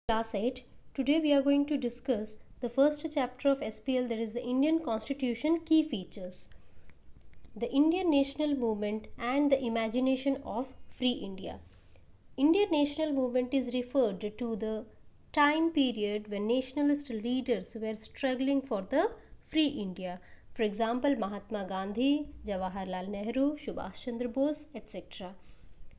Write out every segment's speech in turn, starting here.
Class 8. Today we are going to discuss the first chapter of SPL, that is the Indian Constitution key features. The Indian national movement and the imagination of free India. Indian national movement is referred to the time period when nationalist leaders were struggling for the free India. For example, Mahatma Gandhi, Jawaharlal Nehru, Subhash Chandra Bose, etc.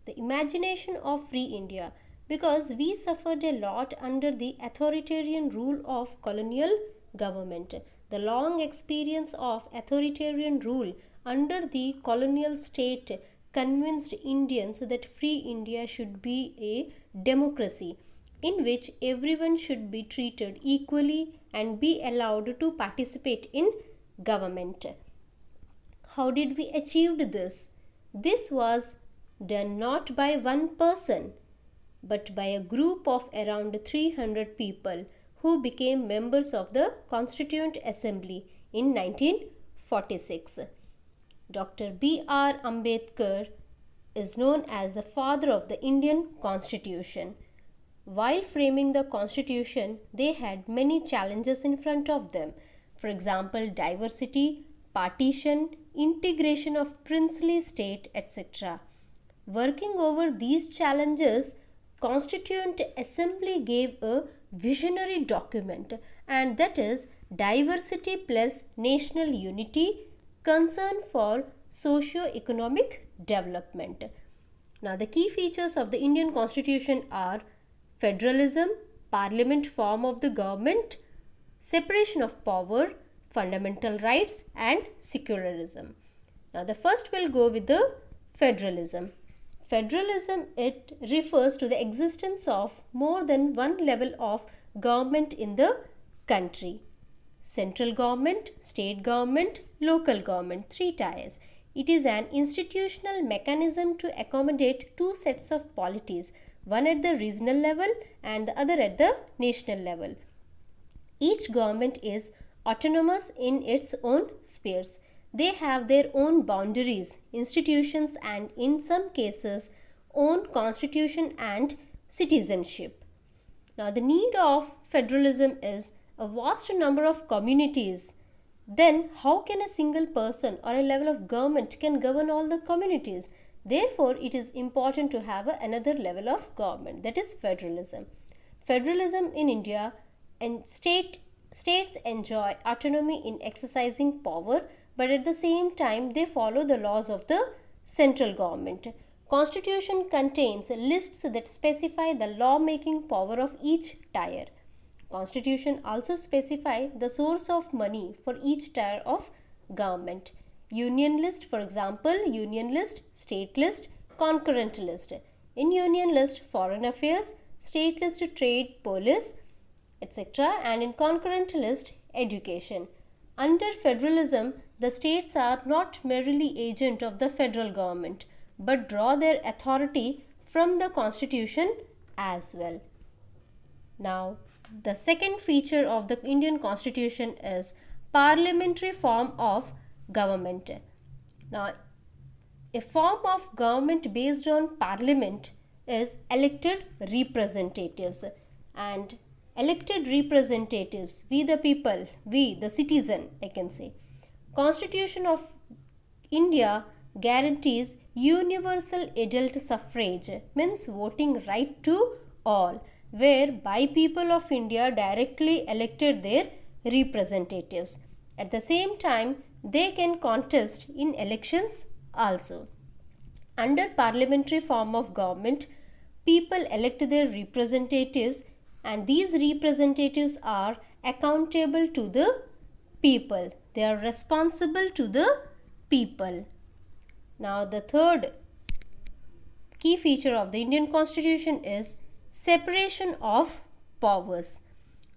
The imagination of free India, because we suffered a lot under the authoritarian rule of colonial government. The long experience of authoritarian rule under the colonial state convinced Indians that free India should be a democracy in which everyone should be treated equally and be allowed to participate in government. How did we achieve this? This was done not by one person but by a group of around 300 people who became members of the Constituent Assembly in 1946. Dr. B.R. Ambedkar is known as the father of the Indian Constitution. While framing the Constitution, they had many challenges in front of them. For example, diversity, partition, integration of princely state, etc. Working over these challenges, Constituent Assembly gave a visionary document, and that is Diversity plus National Unity, Concern for Socio-Economic Development. Now, the key features of the Indian Constitution are federalism, parliament form of the government, separation of power, fundamental rights, and secularism. Now, the first will go with the federalism. Federalism, it refers to the existence of more than one level of government in the country. Central government, state government, local government, three tiers. It is an institutional mechanism to accommodate two sets of polities, one at the regional level and the other at the national level. Each government is autonomous in its own spheres. They have their own boundaries, institutions, and in some cases, own constitution and citizenship. Now, the need of federalism is a vast number of communities. Then, how can a single person or a level of government can govern all the communities? Therefore, it is important to have another level of government, that is federalism. Federalism in India and states enjoy autonomy in exercising power, but at the same time they follow the laws of the central government. Constitution contains lists that specify the law-making power of each tier. Constitution also specify the source of money for each tier of government. Union list, for example, union list, state list, concurrent list. In union list, foreign affairs, state list, trade, police, etc. and in concurrent list, education. Under federalism, the states are not merely agent of the federal government but draw their authority from the constitution as well. Now, the second feature of the Indian Constitution is parliamentary form of government. Now, a form of government based on parliament is elected representatives, and elected representatives, we the people, we the citizen, I can say. Constitution of India guarantees universal adult suffrage, means voting right to all, whereby people of India directly elected their representatives. At the same time, they can contest in elections also. Under parliamentary form of government, people elect their representatives, and these representatives are accountable to the people. They are responsible to the people. Now, the third key feature of the Indian Constitution is separation of powers.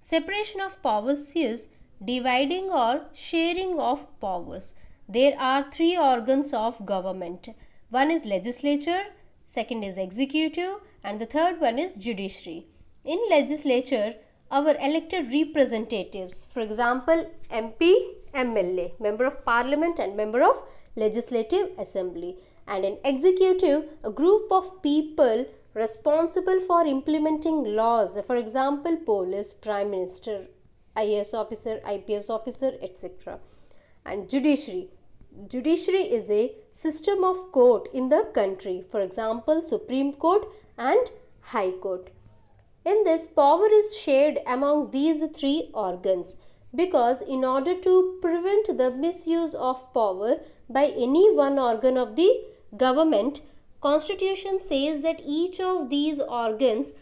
Separation of powers is dividing or sharing of powers. There are three organs of government. One is legislature, second is executive, and the third one is judiciary. In legislature, our elected representatives, for example, MP, MLA, member of parliament and member of legislative assembly, and in executive, a group of people responsible for implementing laws, for example, police, prime minister, IAS officer, IPS officer, etc. And judiciary. Judiciary is a system of court in the country, for example, Supreme Court and High Court. In this, power is shared among these three organs because in order to prevent the misuse of power by any one organ of the government, Constitution says that each of these organs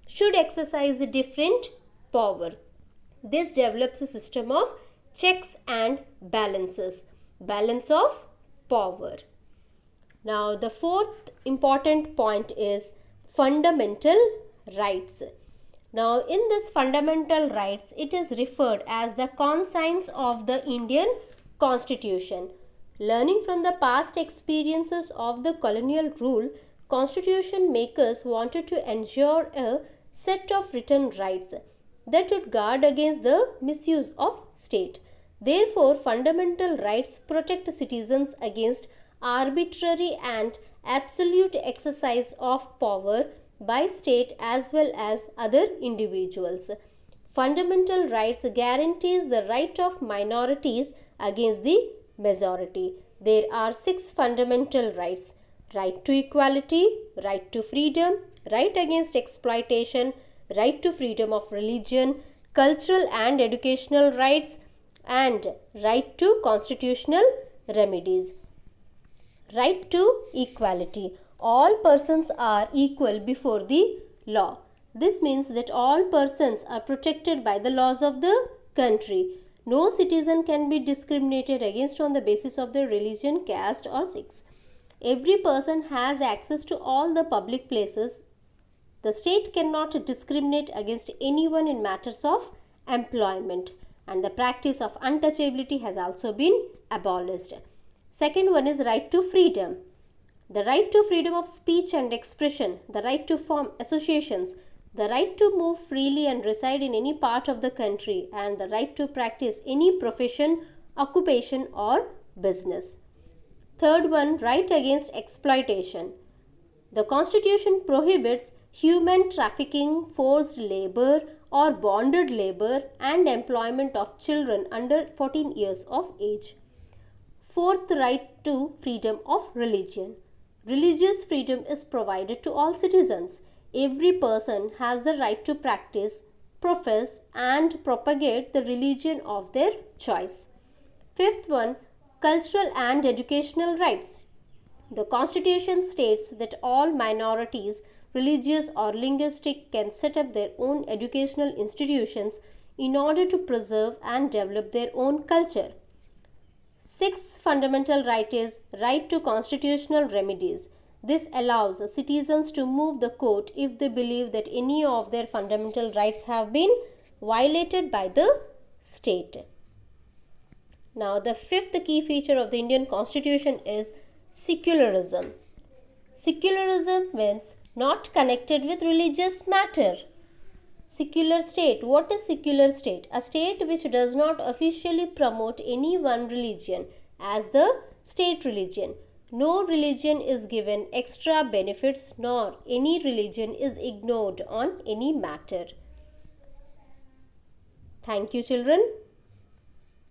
should exercise a different power. This develops a system of checks and balances, balance of power. Now, the fourth important point is fundamental rights. Now, in this fundamental rights, it is referred as the conscience of the Indian Constitution. Learning from the past experiences of the colonial rule, Constitution makers wanted to ensure a set of written rights that would guard against the misuse of state. Therefore, fundamental rights protect citizens against arbitrary and absolute exercise of power by state as well as other individuals. Fundamental rights guarantees the right of minorities against the majority. There are 6 fundamental rights: right to equality, right to freedom, right against exploitation, right to freedom of religion, cultural and educational rights, and right to constitutional remedies. Right to equality. All persons are equal before the law. This means that all persons are protected by the laws of the country. No citizen can be discriminated against on the basis of their religion, caste, or sex. Every person has access to all the public places. The state cannot discriminate against anyone in matters of employment, and the practice of untouchability has also been abolished. Second one is right to freedom. The right to freedom of speech and expression, the right to form associations, the right to move freely and reside in any part of the country, and the right to practice any profession, occupation, or business. Third one, right against exploitation. The Constitution prohibits human trafficking, forced labor, or bonded labor, and employment of children under 14 years of age. Fourth, right to freedom of religion. Religious freedom is provided to all citizens. Every person has the right to practice, profess, and propagate the religion of their choice. Fifth one, cultural and educational rights. The Constitution states that all minorities, religious or linguistic, can set up their own educational institutions in order to preserve and develop their own culture. Sixth fundamental right is right to constitutional remedies. This allows citizens to move the court if they believe that any of their fundamental rights have been violated by the state. Now, the fifth key feature of the Indian Constitution is secularism. Secularism means not connected with religious matter. Secular state. What is secular state? A state which does not officially promote any one religion as the state religion. No religion is given extra benefits, nor any religion is ignored on any matter. Thank you, children.